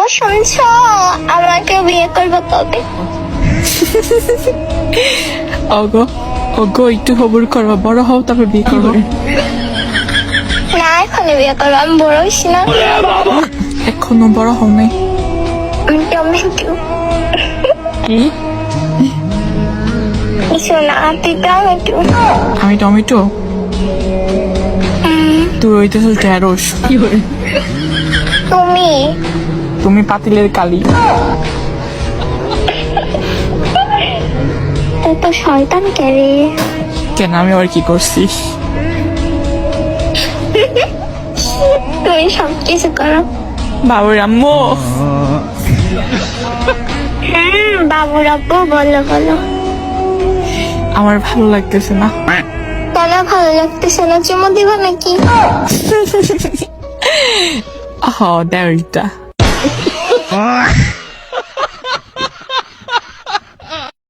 শুনছো, আমাকে বিয়ে করবো কবে? ওগো ওগো একটু খবর করো, বড় হও তবে বিয়ে করো। না, এখনই বিয়ে করবো, আমি বড় হইছি না। এখনো বড় হও নাই। আমি টমেটো। কি? কিছু না, তুই টমেটো। আমি টমেটো? তুই হইতেছ ঢেঁড়স। তুমি তুমি পাতিলের কালি। তুই তো শয়তান কে রে? কেন, আমি আবার কি করছি? তুমি সবকিছু করো। বাবুর আম্মু। বাবুর আব্বু, বলো বলো। আমার ভালো লাগতেছে না। কেন ভালো লাগতেছে না? চুমু দিবা নাকি? হ, দেওয়ারটা।